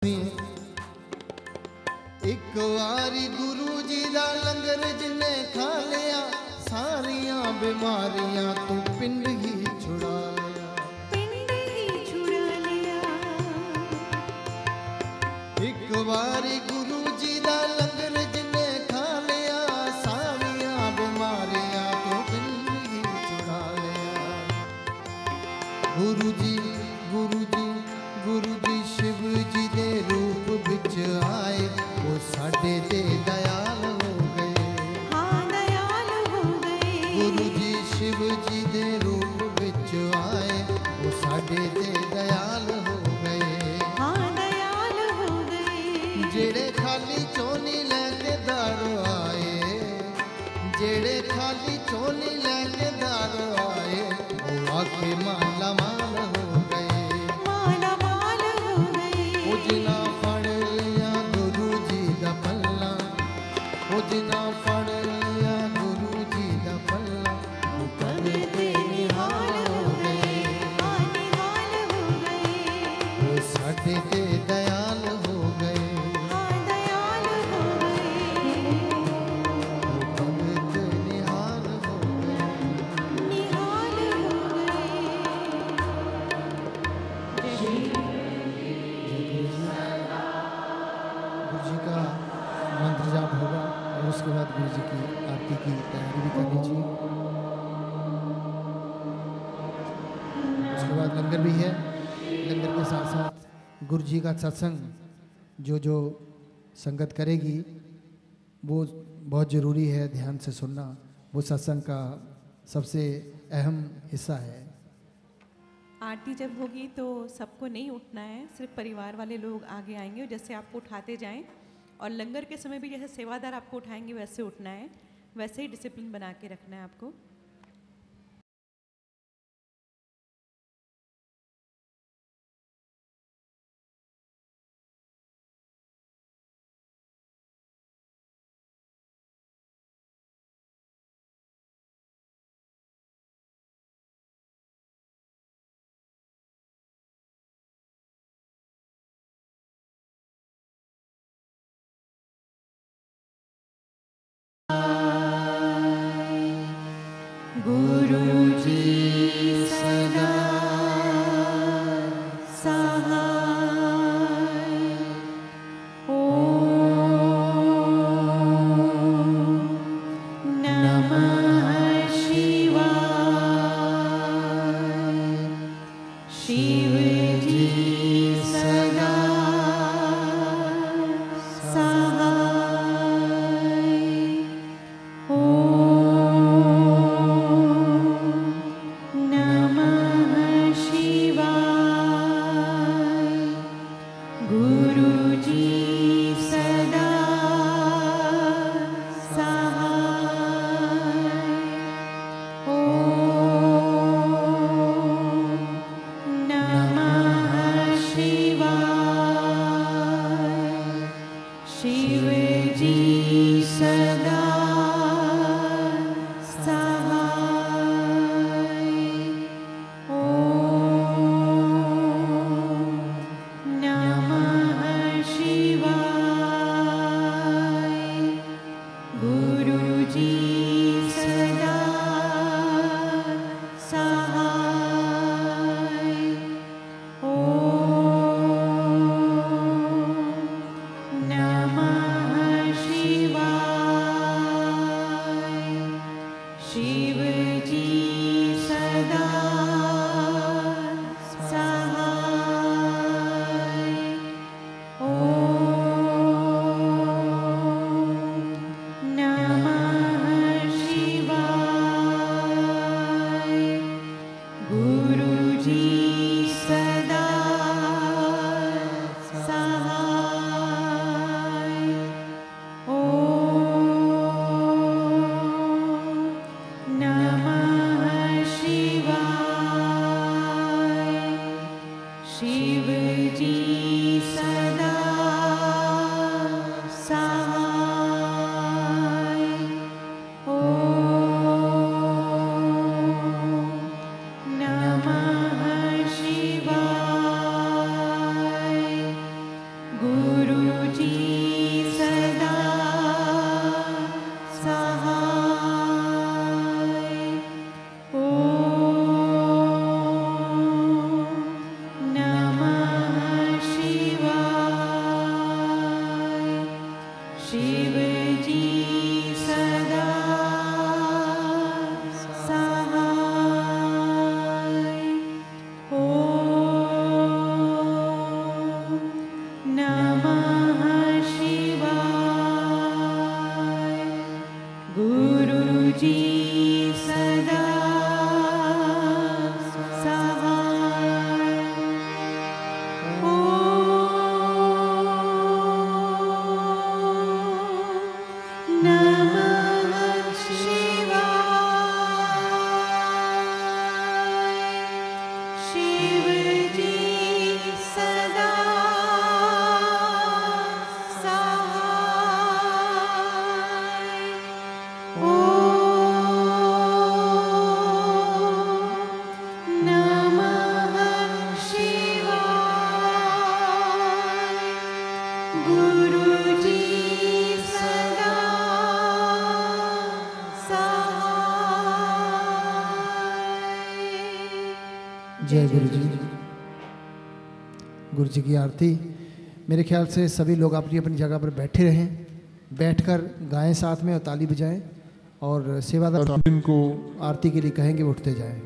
सुनी। एक वारी गुरु जी दा लंगर जिन्ने खा लिया, सारियां बीमारियां तू पिंड ही छुड़ा लिया, पिंड ही छुड़ा लिया। एक वारी गुरु जी दा लंगर जिन्ने खा लिया, सारियां बीमारियां तू पिंड ही छुड़ा लिया। गुरु जी गुरु जी गुरु जी शिव जी दे रूप विच आए, वो साडे ते दयाल हो गए। हाँ दयाल हो गए। गुरु जी शिव जी दे रूप विच आए, वो साडे ते दयाल हो गए। हाँ दयाल हो गए। जेड़े खाली चोली लैके दर आए, जेड़े खाली चोली लैके दर आए, वो आके माला माल हो गए। माला माल हो गए। वो जिना फड़ लिया गुरु जी दा पल्ला, वो जिना फड़ लिया गुरु जी दा पल्ला, वो करते निहाल हो गए। हाँ निहाल हो गए। वो साडे ते दयाल हो गए। हाँ दयाल हो गए। वो करते निहाल हो गए। निहाल हो गए। गुरु जी का मंत्र जाप होगा और उसके बाद गुरु जी की आरती की तैयारी भी कर लीजिए। उसके बाद लंगर भी है। लंगर के साथ साथ गुरु जी का सत्संग जो संगत करेगी वो बहुत ज़रूरी है ध्यान से सुनना। वो सत्संग का सबसे अहम हिस्सा है। आरती जब होगी तो सबको नहीं उठना है, सिर्फ परिवार वाले लोग आगे आएंगे और जैसे आपको उठाते जाएं, और लंगर के समय भी जैसे सेवादार आपको उठाएंगे वैसे उठना है, वैसे ही डिसिप्लिन बना के रखना है आपको। गुरु जी सदा सहाय। ओम नमः शिवाय। शिव जी सदा सहाय। नमः शिवाय। गुरु जी सदा सहाय। ओम नमः शिवाय। शिव जी सदा सहाय। ओम नमः गुरुजी सदा सहाय। ओम नमः शिवाय। शिवजी सदा सहाय। ओम नमः शिवाय। गुरुजी सदा सहाय। ओम नमः शिवाय। शिवजी सदा सहाय। ओम नमः शिवाय। गुरुजी सदा सहाय। जय गुरु जी। गुरु जी की आरती। मेरे ख्याल से सभी लोग अपनी अपनी जगह पर बैठे रहें, बैठकर गाएं साथ में और ताली बजाएं, और सेवादार इनको आरती के लिए कहेंगे वो उठते जाएं।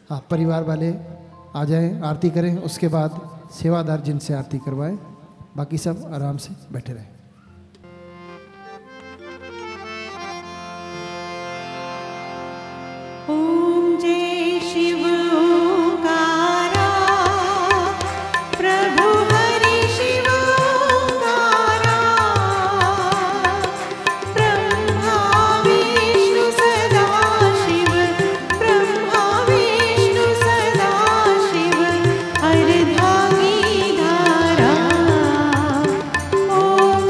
हाँ, परिवार वाले आ जाएं, आरती करें, उसके बाद सेवादार जिनसे आरती करवाएं, बाकी सब आराम से बैठे रहें। ओम जय शिव ओंकारा, प्रभु हरि शिव ओंकारा, ब्रह्मा विष्णु सदा शिव, ब्रह्मा विष्णु सदा शिव, अर्धांगी धारा। ओम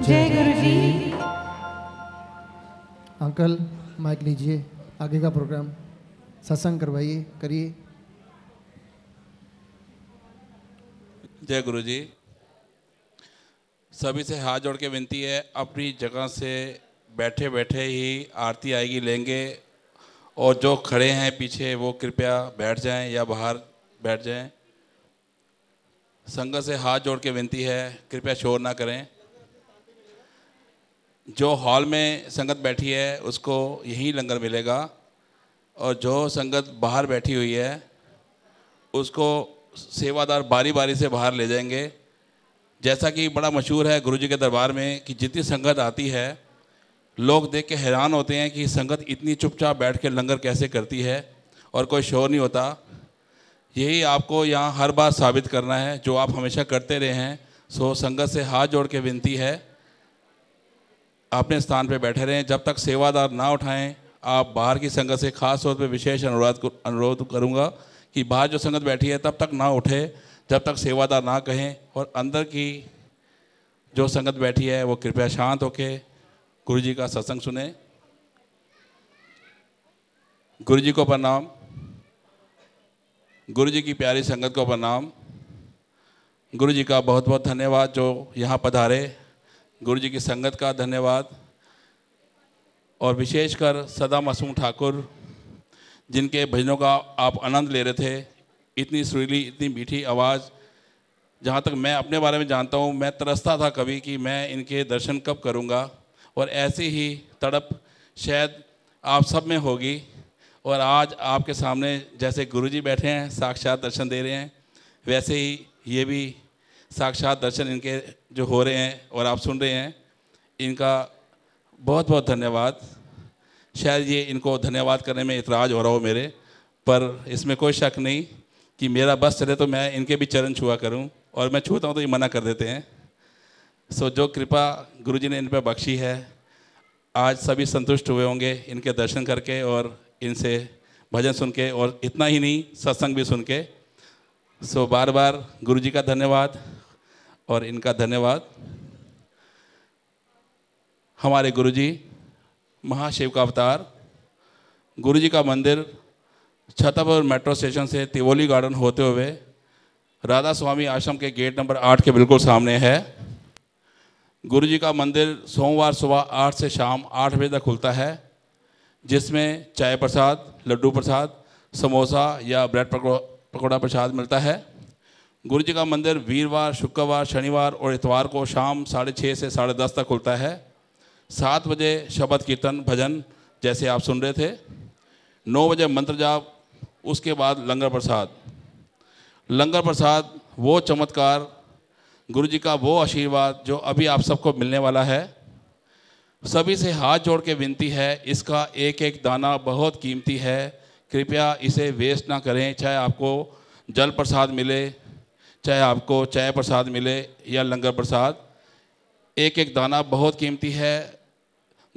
जय गुरु जी। अंकल माइक लीजिए, आगे का प्रोग्राम सत्संग करवाइए, करिए। जय गुरु जी। सभी से हाथ जोड़ के विनती है, अपनी जगह से बैठे बैठे ही आरती आएगी लेंगे, और जो खड़े हैं पीछे वो कृपया बैठ जाएं या बाहर बैठ जाएं। संगत से हाथ जोड़ के विनती है, कृपया शोर ना करें। जो हॉल में संगत बैठी है उसको यहीं लंगर मिलेगा, और जो संगत बाहर बैठी हुई है उसको सेवादार बारी बारी से बाहर ले जाएंगे। जैसा कि बड़ा मशहूर है गुरु जी के दरबार में कि जितनी संगत आती है लोग देख के हैरान होते हैं कि संगत इतनी चुपचाप बैठ के लंगर कैसे करती है और कोई शोर नहीं होता। यही आपको यहाँ हर बार साबित करना है, जो आप हमेशा करते रहे हैं। सो संगत से हाथ जोड़ के विनती है, अपने स्थान पे बैठे रहें जब तक सेवादार ना उठाएं। आप बाहर की संगत से खास तौर पे विशेष अनुरोध करूँगा कि बाहर जो संगत बैठी है तब तक ना उठे जब तक सेवादार ना कहें, और अंदर की जो संगत बैठी है वो कृपया शांत होके गुरु जी का सत्संग सुने। गुरु जी को प्रणाम, गुरु जी की प्यारी संगत को प्रणाम। गुरु जी का बहुत बहुत धन्यवाद जो यहाँ पधारे, गुरु जी की संगत का धन्यवाद, और विशेषकर सदा मासूम ठाकुर जिनके भजनों का आप आनंद ले रहे थे। इतनी सुरीली, इतनी मीठी आवाज़, जहाँ तक मैं अपने बारे में जानता हूँ, मैं तरसता था कभी कि मैं इनके दर्शन कब करूँगा, और ऐसी ही तड़प शायद आप सब में होगी। और आज आपके सामने जैसे गुरुजी बैठे हैं साक्षात दर्शन दे रहे हैं, वैसे ही ये भी साक्षात दर्शन इनके जो हो रहे हैं और आप सुन रहे हैं, इनका बहुत बहुत धन्यवाद। शायद ये इनको धन्यवाद करने में इतराज़ हो रहा हो मेरे, पर इसमें कोई शक नहीं कि मेरा बस चले तो मैं इनके भी चरण छुआ करूं, और मैं छूता हूं तो ये मना कर देते हैं। सो जो कृपा गुरुजी ने इन पर बख्शी है, आज सभी संतुष्ट हुए होंगे इनके दर्शन करके और इनसे भजन सुन के, और इतना ही नहीं सत्संग भी सुन के। सो बार बार गुरुजी का धन्यवाद और इनका धन्यवाद। हमारे गुरुजी महाशिव का अवतार, गुरुजी का मंदिर छतरपुर मेट्रो स्टेशन से तिवोली गार्डन होते हुए राधा स्वामी आश्रम के गेट नंबर 8 के बिल्कुल सामने है। गुरुजी का मंदिर सोमवार सुबह 8 से शाम 8 बजे तक खुलता है, जिसमें चाय प्रसाद, लड्डू प्रसाद, समोसा या ब्रेड पकौड़ा प्रसाद मिलता है। गुरुजी का मंदिर वीरवार, शुक्रवार, शनिवार और इतवार को शाम 6:30 से 10:30 तक खुलता है। 7 बजे शब्द कीर्तन भजन जैसे आप सुन रहे थे, 9 बजे मंत्र जाप, उसके बाद लंगर प्रसाद। लंगर प्रसाद वो चमत्कार, गुरु जी का वो आशीर्वाद जो अभी आप सबको मिलने वाला है। सभी से हाथ जोड़ के विनती है, इसका एक एक दाना बहुत कीमती है, कृपया इसे वेस्ट ना करें। चाहे आपको जल प्रसाद मिले, चाहे आपको चाय प्रसाद मिले या लंगर प्रसाद, एक एक दाना बहुत कीमती है।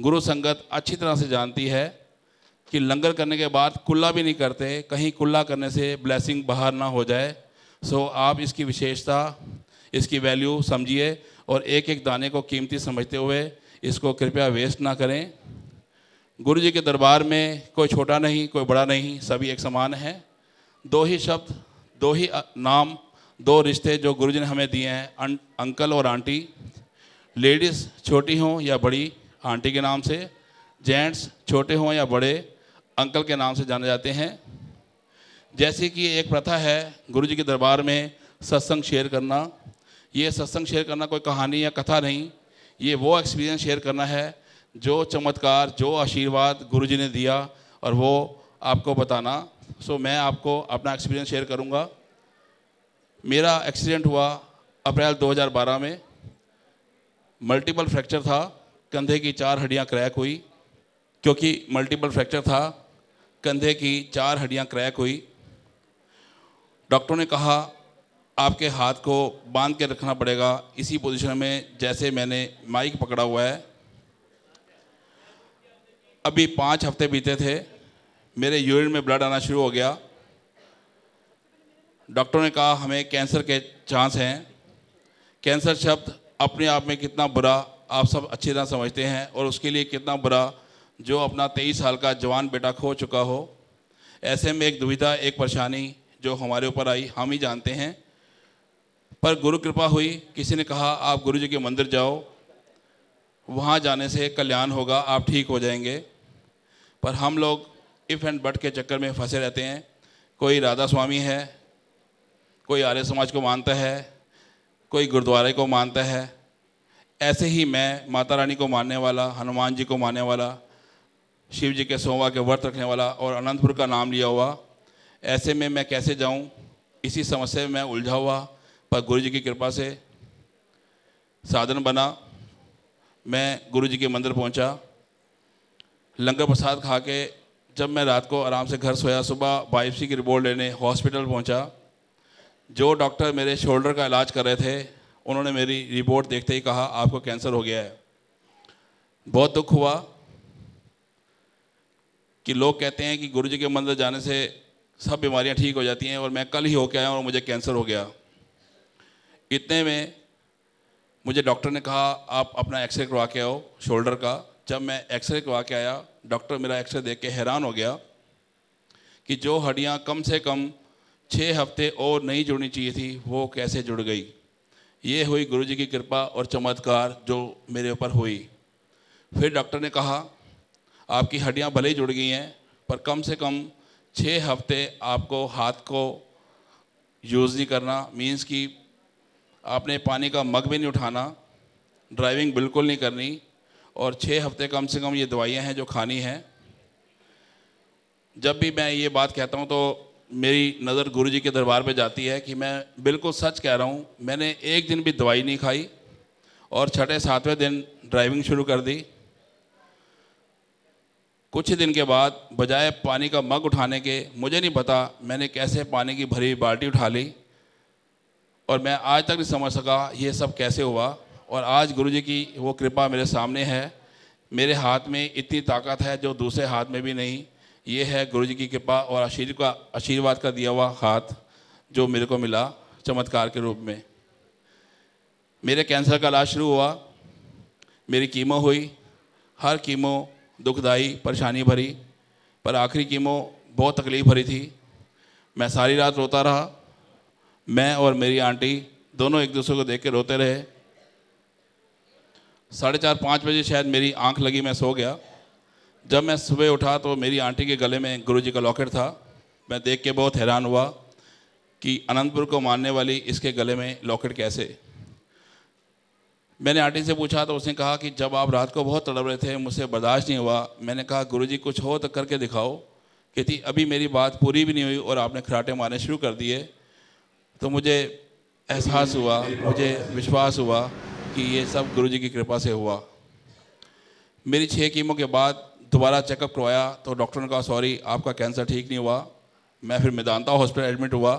गुरु संगत अच्छी तरह से जानती है कि लंगर करने के बाद कुल्ला भी नहीं करते, कहीं कुल्ला करने से ब्लेसिंग बाहर ना हो जाए। सो आप इसकी विशेषता, इसकी वैल्यू समझिए और एक एक दाने को कीमती समझते हुए इसको कृपया वेस्ट ना करें। गुरु जी के दरबार में कोई छोटा नहीं, कोई बड़ा नहीं, सभी एक समान हैं। 2 ही शब्द, 2 ही नाम, 2 रिश्ते जो गुरु जी ने हमें दिए हैं, अंकल और आंटी। लेडीज़ छोटी हों या बड़ी, आंटी के नाम से, जेंट्स छोटे हों या बड़े, अंकल के नाम से जाने जाते हैं। जैसे कि एक प्रथा है गुरु जी के दरबार में सत्संग शेयर करना। ये सत्संग शेयर करना कोई कहानी या कथा नहीं, ये वो एक्सपीरियंस शेयर करना है जो चमत्कार, जो आशीर्वाद गुरु जी ने दिया और वो आपको बताना। सो मैं आपको अपना एक्सपीरियंस शेयर करूँगा। मेरा एक्सीडेंट हुआ अप्रैल 2012 में। मल्टीपल फ्रैक्चर था, कंधे की 4 हड्डियाँ क्रैक हुई। क्योंकि मल्टीपल फ्रैक्चर था, कंधे की 4 हड्डियाँ क्रैक हुई। डॉक्टर ने कहा आपके हाथ को बांध के रखना पड़ेगा इसी पोजीशन में जैसे मैंने माइक पकड़ा हुआ है। अभी 5 हफ्ते बीते थे, मेरे यूरिन में ब्लड आना शुरू हो गया। डॉक्टर ने कहा हमें कैंसर के चांस हैं। कैंसर शब्द अपने आप में कितना बुरा आप सब अच्छी तरह समझते हैं, और उसके लिए कितना बुरा जो अपना 23 साल का जवान बेटा खो चुका हो। ऐसे में एक दुविधा, एक परेशानी जो हमारे ऊपर आई हम ही जानते हैं। पर गुरु कृपा हुई, किसी ने कहा आप गुरु जी के मंदिर जाओ, वहाँ जाने से कल्याण होगा, आप ठीक हो जाएंगे। पर हम लोग इफ़ एंड बट के चक्कर में फंसे रहते हैं। कोई राधा स्वामी है, कोई आर्य समाज को मानता है, कोई गुरुद्वारे को मानता है। ऐसे ही मैं माता रानी को मानने वाला, हनुमान जी को मानने वाला, शिव जी के सोमवार के व्रत रखने वाला और अनंतपुर का नाम लिया हुआ, ऐसे में मैं कैसे जाऊं? इसी समस्या में मैं उलझा हुआ। पर गुरु जी की कृपा से साधन बना। मैं गुरु जी के मंदिर पहुंचा, लंगर प्रसाद खा के जब मैं रात को आराम से घर सोया, सुबह बायोप्सी की रिपोर्ट लेने हॉस्पिटल पहुंचा। जो डॉक्टर मेरे शोल्डर का इलाज कर रहे थे, उन्होंने मेरी रिपोर्ट देखते ही कहा आपको कैंसर हो गया है। बहुत दुख हुआ कि लोग कहते हैं कि गुरु जी के मंदिर जाने से सब बीमारियां ठीक हो जाती हैं, और मैं कल ही होके आया और मुझे कैंसर हो गया। इतने में मुझे डॉक्टर ने कहा आप अपना एक्सरे करवा के आओ शोल्डर का। जब मैं एक्सरे करवा के आया, डॉक्टर मेरा एक्सरे देख के हैरान हो गया कि जो हड्डियां कम से कम 6 हफ्ते और नहीं जुड़नी चाहिए थी, वो कैसे जुड़ गई। ये हुई गुरु जी की कृपा और चमत्कार जो मेरे ऊपर हुई। फिर डॉक्टर ने कहा आपकी हड्डियां भले ही जुड़ गई हैं, पर कम से कम 6 हफ्ते आपको हाथ को यूज़ नहीं करना, मीन्स कि आपने पानी का मग भी नहीं उठाना, ड्राइविंग बिल्कुल नहीं करनी, और 6 हफ्ते कम से कम ये दवाइयाँ हैं जो खानी हैं। जब भी मैं ये बात कहता हूँ तो मेरी नज़र गुरु जी के दरबार पे जाती है कि मैं बिल्कुल सच कह रहा हूँ। मैंने एक दिन भी दवाई नहीं खाई और 6-7वें दिन ड्राइविंग शुरू कर दी। कुछ ही दिन के बाद बजाय पानी का मग उठाने के, मुझे नहीं पता मैंने कैसे पानी की भरी बाल्टी उठा ली, और मैं आज तक नहीं समझ सका ये सब कैसे हुआ। और आज गुरु जी की वो कृपा मेरे सामने है। मेरे हाथ में इतनी ताकत है जो दूसरे हाथ में भी नहीं। ये है गुरु जी की कृपा और आशीर्वाद का दिया हुआ हाथ जो मेरे को मिला चमत्कार के रूप में। मेरे कैंसर का इलाज शुरू हुआ, मेरी कीमो हुई। हर कीमो दुखदाई, परेशानी भरी, पर आखिरी कीमो बहुत तकलीफ़ भरी थी। मैं सारी रात रोता रहा। मैं और मेरी आंटी दोनों एक दूसरे को देख के रोते रहे। 4:30-5 बजे शायद मेरी आंख लगी, मैं सो गया। जब मैं सुबह उठा तो मेरी आंटी के गले में गुरु जी का लॉकेट था। मैं देख के बहुत हैरान हुआ कि अनंतपुर को मानने वाली इसके गले में लॉकेट कैसे। मैंने आंटी से पूछा तो उसने कहा कि जब आप रात को बहुत तड़प रहे थे, मुझसे बर्दाश्त नहीं हुआ। मैंने कहा गुरु जी कुछ हो तो करके दिखाओ। कहती अभी मेरी बात पूरी भी नहीं हुई और आपने खराटे मारने शुरू कर दिए। तो मुझे एहसास हुआ, मुझे विश्वास हुआ कि ये सब गुरु जी की कृपा से हुआ। मेरी 6 कीमो के बाद दोबारा चेकअप करवाया तो डॉक्टर ने कहा सॉरी आपका कैंसर ठीक नहीं हुआ। मैं फिर मेदांता हॉस्पिटल एडमिट हुआ।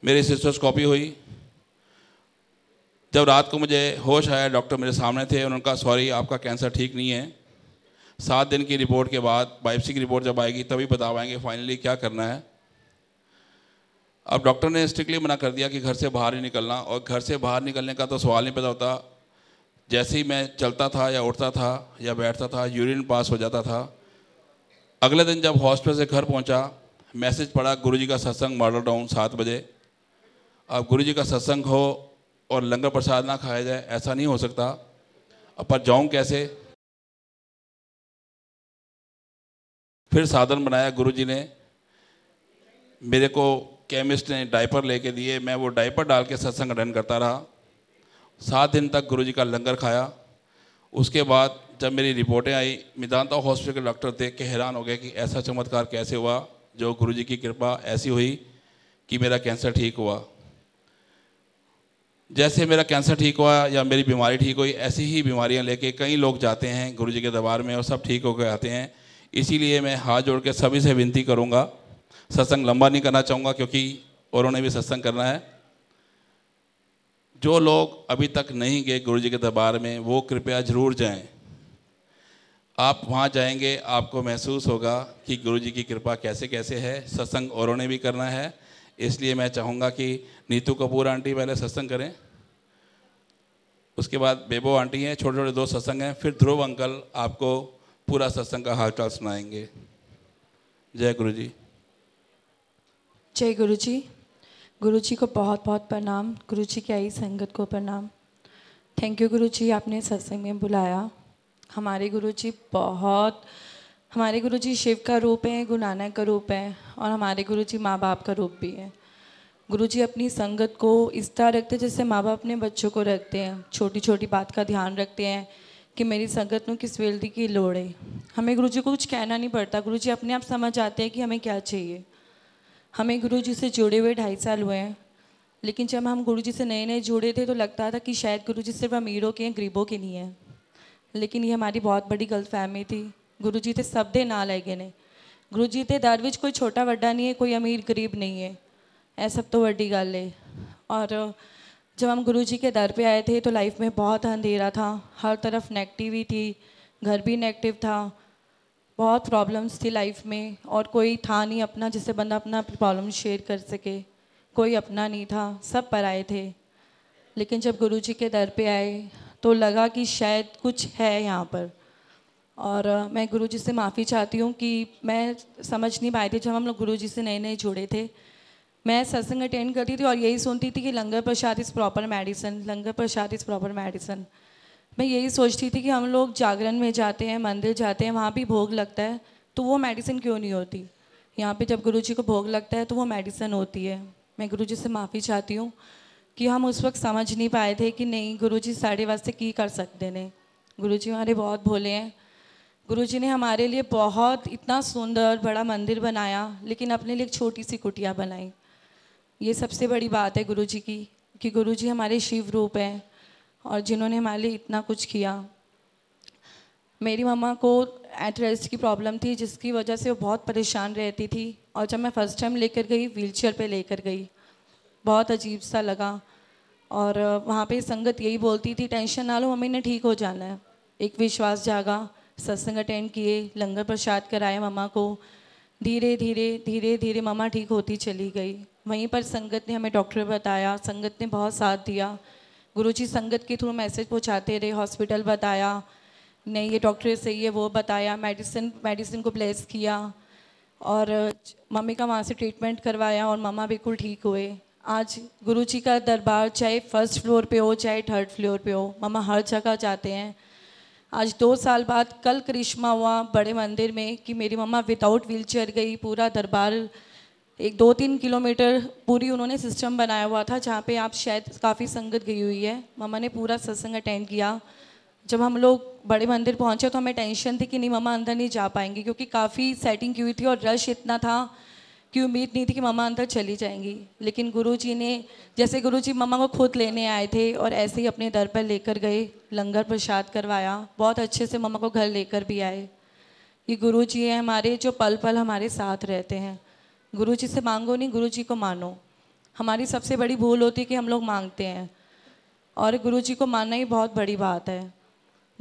मेरी सिस्टोस्कोपी हुई। जब रात को मुझे होश आया, डॉक्टर मेरे सामने थे। उन्होंने कहा सॉरी आपका कैंसर ठीक नहीं है। 7 दिन की रिपोर्ट के बाद बायोप्सी की रिपोर्ट जब आएगी तभी बता पाएंगे फाइनली क्या करना है। अब डॉक्टर ने स्ट्रिक्टली मना कर दिया कि घर से बाहर ही निकलना, और घर से बाहर निकलने का तो सवाल नहीं पैदा होता। जैसे ही मैं चलता था या उठता था या बैठता था, यूरिन पास हो जाता था। अगले दिन जब हॉस्पिटल से घर पहुंचा, मैसेज पड़ा गुरु जी का सत्संग मॉडल टाउन 7 बजे। अब गुरु जी का सत्संग हो और लंगर प्रसाद ना खाया जाए, ऐसा नहीं हो सकता। अब पर जाऊँ कैसे? फिर साधन बनाया गुरु जी ने। मेरे को केमिस्ट ने डायपर लेके दिए, मैं वो डायपर डाल के सत्संग अटेंड करता रहा। 7 दिन तक गुरु जी का लंगर खाया। उसके बाद जब मेरी रिपोर्टें आई, मेदांता हॉस्पिटल के डॉक्टर देख के हैरान हो गए कि ऐसा चमत्कार कैसे हुआ, जो गुरु जी की कृपा ऐसी हुई कि मेरा कैंसर ठीक हुआ। जैसे मेरा कैंसर ठीक हुआ या मेरी बीमारी ठीक हुई, ऐसी ही बीमारियां लेके कई लोग जाते हैं गुरु जी के दरबार में और सब ठीक होकर आते हैं। इसीलिए मैं हाथ जोड़ के सभी से विनती करूंगा, सत्संग लंबा नहीं करना चाहूँगा क्योंकि औरों ने भी सत्संग करना है। जो लोग अभी तक नहीं गए गुरु जी के दरबार में, वो कृपया ज़रूर जाएं। आप वहाँ जाएंगे, आपको महसूस होगा कि गुरु जी की कृपा कैसे कैसे है। सत्संग औरों ने भी करना है, इसलिए मैं चाहूँगा कि नीतू कपूर आंटी पहले सत्संग करें, उसके बाद बेबो आंटी हैं, छोटे छोटे 2 सत्संग हैं, फिर ध्रुव अंकल आपको पूरा सत्संग का हालचाल सुनाएंगे। जय गुरु जी। जय गुरु जी। गुरु जी को बहुत बहुत प्रणाम, गुरु जी की आई संगत को प्रणाम। थैंक यू गुरु जी, आपने सत्संग में बुलाया। हमारे गुरु जी हमारे गुरु जी शिव का रूप है, गुरु नानक का रूप है, और हमारे गुरु जी माँ बाप का रूप भी है। गुरु जी अपनी संगत को इस तरह रखते हैं जैसे माँ बाप अपने बच्चों को रखते हैं। छोटी छोटी बात का ध्यान रखते हैं कि मेरी संगत में किस वेल्दी की लोड़ है। हमें गुरु जी को कुछ कहना नहीं पड़ता, गुरु जी अपने आप समझ आते हैं कि हमें क्या चाहिए। हमें गुरु जी से जुड़े हुए 2.5 साल हुए हैं, लेकिन जब हम गुरु जी से नए नए जुड़े थे तो लगता था कि शायद गुरु जी सिर्फ अमीरों के हैं, गरीबों के नहीं हैं। लेकिन ये हमारी बहुत बड़ी गलतफहमी थी। गुरु जी ते सब दे नाल हैगे ने। गुरु जी ते दर विच कोई छोटा वड्डा नहीं है, कोई अमीर गरीब नहीं है। यह सब तो वड्डी गल है। और जब हम गुरु जी के दर पे आए थे तो लाइफ में बहुत अंधेरा था, हर तरफ नेगेटिविटी, घर भी नेगेटिव था, बहुत प्रॉब्लम्स थी लाइफ में, और कोई था नहीं अपना जिससे बंदा अपना प्रॉब्लम शेयर कर सके। कोई अपना नहीं था, सब पराए थे। लेकिन जब गुरु जी के दर पे आए तो लगा कि शायद कुछ है यहाँ पर। और मैं गुरु जी से माफ़ी चाहती हूँ कि मैं समझ नहीं पाई थी जब हम लोग गुरु जी से नए नए जुड़े थे। मैं सत्संग अटेंड करती थी और यही सुनती थी कि langar prasad is proper medicine, langar prasad is proper medicine. मैं यही सोचती थी कि हम लोग जागरण में जाते हैं, मंदिर जाते हैं, वहाँ भी भोग लगता है, तो वो मेडिसिन क्यों नहीं होती। यहाँ पे जब गुरु जी को भोग लगता है तो वो मेडिसिन होती है। मैं गुरु जी से माफ़ी चाहती हूँ कि हम उस वक्त समझ नहीं पाए थे कि नहीं गुरु जी साढ़े वास्ते की कर सकते ने। गुरु जी हमारे बहुत भोले हैं। गुरु जी ने हमारे लिए बहुत इतना सुंदर बड़ा मंदिर बनाया, लेकिन अपने लिए एक छोटी सी कुटिया बनाई। ये सबसे बड़ी बात है गुरु जी की, कि गुरु जी हमारे शिव रूप हैं और जिन्होंने हमारे लिए इतना कुछ किया। मेरी मम्मा को एट रेस्ट की प्रॉब्लम थी, जिसकी वजह से वो बहुत परेशान रहती थी, और जब मैं फ़र्स्ट टाइम लेकर गई, व्हीलचेयर पे लेकर गई, बहुत अजीब सा लगा। और वहाँ पे संगत यही बोलती थी, टेंशन ना लो, मम्मी ने ठीक हो जाना है। एक विश्वास जागा, सत्संग अटेंड किए, लंगर प्रसाद कराया मम्मा को। धीरे धीरे धीरे धीरे मम्मा ठीक होती चली गई। वहीं पर संगत ने हमें डॉक्टर बताया, संगत ने बहुत साथ दिया। गुरुजी संगत के थ्रू मैसेज पहुंचाते रहे, हॉस्पिटल बताया, नहीं ये डॉक्टर सही है, वो बताया, मेडिसिन को प्लेस किया, और मम्मी का वहाँ से ट्रीटमेंट करवाया और मम्मा बिल्कुल ठीक हुए। आज गुरुजी का दरबार चाहे फर्स्ट फ्लोर पे हो चाहे थर्ड फ्लोर पे हो, मम्मा हर जगह जाते हैं। आज 2 साल बाद कल करिश्मा हुआ बड़े मंदिर में कि मेरी मम्मा विदाउट व्हीलचेयर गई। पूरा दरबार 2-3 किलोमीटर पूरी उन्होंने सिस्टम बनाया हुआ था, जहाँ पे आप शायद काफ़ी संगत गई हुई है। मम्मा ने पूरा सत्संग अटेंड किया। जब हम लोग बड़े मंदिर पहुँचे तो हमें टेंशन थी कि नहीं मम्मा अंदर नहीं जा पाएंगी, क्योंकि काफ़ी सेटिंग की हुई थी और रश इतना था कि उम्मीद नहीं थी कि मम्मा अंदर चली जाएंगी। लेकिन गुरुजी ने, जैसे गुरुजी मम्मा को खुद लेने आए थे और ऐसे ही अपने दर पर लेकर गए, लंगर प्रसाद करवाया, बहुत अच्छे से मम्मा को घर लेकर भी आए। ये गुरुजी हैं हमारे, जो पल पल हमारे साथ रहते हैं। गुरुजी से मांगो नहीं, गुरुजी को मानो। हमारी सबसे बड़ी भूल होती है कि हम लोग मांगते हैं, और गुरुजी को मानना ही बहुत बड़ी बात है।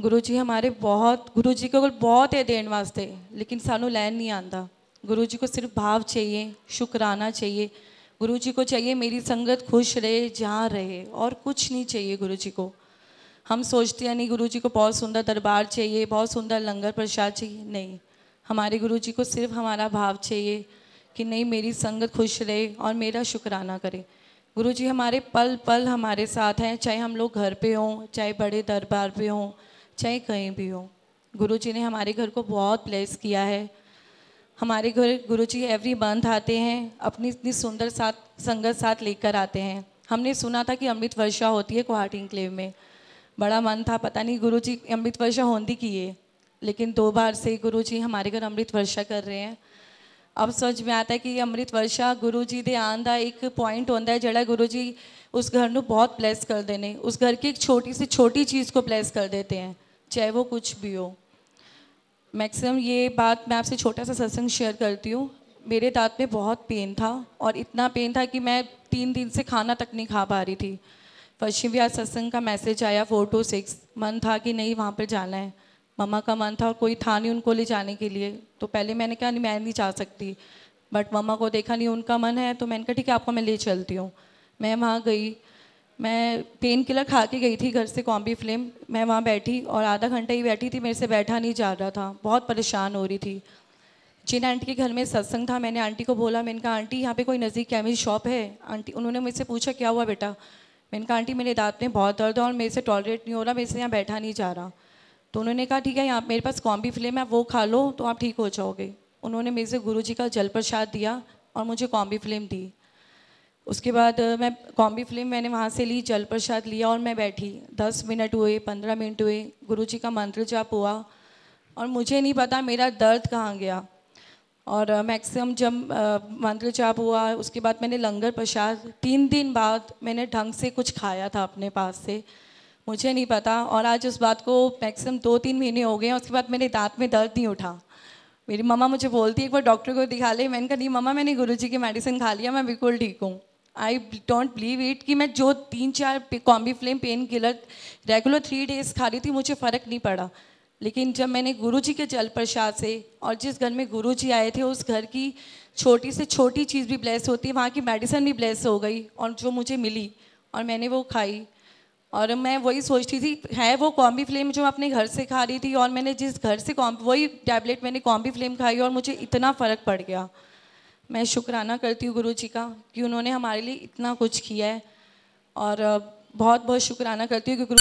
गुरुजी हमारे गुरुजी को बहुत है देने वास्ते, लेकिन सानू लैन नहीं आता। गुरुजी को सिर्फ भाव चाहिए, शुक्राना चाहिए। गुरुजी को चाहिए मेरी संगत खुश रहे, जहाँ रहे, और कुछ नहीं चाहिए गुरुजी को। हम सोचते हैं नहीं गुरुजी को बहुत सुंदर दरबार चाहिए, बहुत सुंदर लंगर प्रसाद चाहिए, नहीं। हमारे गुरुजी को सिर्फ हमारा भाव चाहिए कि नहीं मेरी संगत खुश रहे और मेरा शुक्राना करे। गुरुजी हमारे पल पल हमारे साथ हैं, चाहे हम लोग घर पे हों, चाहे बड़े दरबार पे हों, चाहे कहीं भी हो। गुरुजी ने हमारे घर को बहुत ब्लेस किया है। हमारे घर गुरुजी एवरी मंथ आते हैं, अपनी इतनी सुंदर संगत साथ लेकर आते हैं। हमने सुना था कि अमृत वर्षा होती है गुवाहाटी एन्क्लेव में, बड़ा मन था, पता नहीं गुरुजी अमृत वर्षा होती की है, लेकिन 2 बार से गुरुजी हमारे घर अमृत वर्षा कर रहे हैं। अब समझ में आता है कि अमृत वर्षा गुरुजी दे आन दा एक पॉइंट होता है, जड़ा गुरुजी उस घर को बहुत ब्लेस कर देने, उस घर की एक छोटी से छोटी चीज़ को ब्लेस कर देते हैं, चाहे वो कुछ भी हो। मैक्सिमम ये बात मैं आपसे छोटा सा सत्संग शेयर करती हूँ। मेरे दांत में बहुत पेन था, और इतना पेन था कि मैं 3 दिन से खाना तक नहीं खा पा रही थी। पश्चिम विहार सत्संग का मैसेज आया 4 to 6, मन था कि नहीं वहाँ पर जाना है। मम्मा का मन था और कोई था नहीं उनको ले जाने के लिए, तो पहले मैंने कहा नहीं मैं नहीं जा सकती, बट मम्मा को देखा नहीं उनका मन है, तो मैंने कहा ठीक है आपको मैं ले चलती हूँ। मैं वहाँ गई, मैं पेन किलर खा के गई थी घर से, कॉम्बी फ्लेम। मैं वहाँ बैठी और आधा घंटा ही बैठी थी, मेरे से बैठा नहीं जा रहा था, बहुत परेशान हो रही थी। जिन आंटी के घर में सत्संग था, मैंने आंटी को बोला, मैंने कहा आंटी यहाँ पे कोई नज़दीक केमिस्ट शॉप है? आंटी, उन्होंने मुझसे पूछा क्या हुआ बेटा? मैंने कहा आंटी मेरे दांत में बहुत दर्द है और मेरे से टॉलरेट नहीं हो रहा, मेरे से यहाँ बैठा नहीं जा रहा। तो उन्होंने कहा ठीक है, यहाँ मेरे पास कॉम्बी फ्लेम है, वो खा लो तो आप ठीक हो जाओगे। उन्होंने मेरे से गुरुजी का जल प्रसाद दिया और मुझे कॉम्बी फ्लेम दी। उसके बाद मैं कॉम्बी फ्लेम मैंने वहाँ से ली, जल प्रसाद लिया और मैं बैठी। 10 मिनट हुए, 15 मिनट हुए, गुरुजी का मंत्र जाप हुआ और मुझे नहीं पता मेरा दर्द कहाँ गया। और मैक्सिमम जब मंत्र जाप हुआ, उसके बाद मैंने लंगर प्रसाद 3 दिन बाद मैंने ढंग से कुछ खाया था अपने पास से, मुझे नहीं पता। और आज उस बात को मैक्सिमम 2-3 महीने हो गए हैं, उसके बाद मेरे दांत में दर्द नहीं उठा। मेरी मम्मा मुझे बोलती है एक बार डॉक्टर को दिखा ले। मैंने कहा नहीं मम्मा, मैंने गुरुजी की मेडिसिन खा लिया, मैं बिल्कुल ठीक हूँ। आई डोंट बिलीव इट कि मैं जो 3-4 combi flame pain killer regular 3 days खा रही थी, मुझे फ़र्क नहीं पड़ा। लेकिन जब मैंने गुरुजी के जल प्रसाद से, और जिस घर में गुरुजी आए थे उस घर की छोटी से छोटी चीज़ भी ब्लेस होती है, वहाँ की मेडिसिन भी ब्लेस हो गई और जो मुझे मिली और मैंने वो खाई। और मैं वही सोचती थी, है वो कॉम्बी फ्लेम जो मैं अपने घर से खा रही थी, और मैंने जिस घर से वही टैबलेट मैंने कॉम्बी फ्लेम खाई और मुझे इतना फ़र्क पड़ गया। मैं शुक्राना करती हूँ गुरुजी का कि उन्होंने हमारे लिए इतना कुछ किया है, और बहुत बहुत शुक्राना करती हूँ कि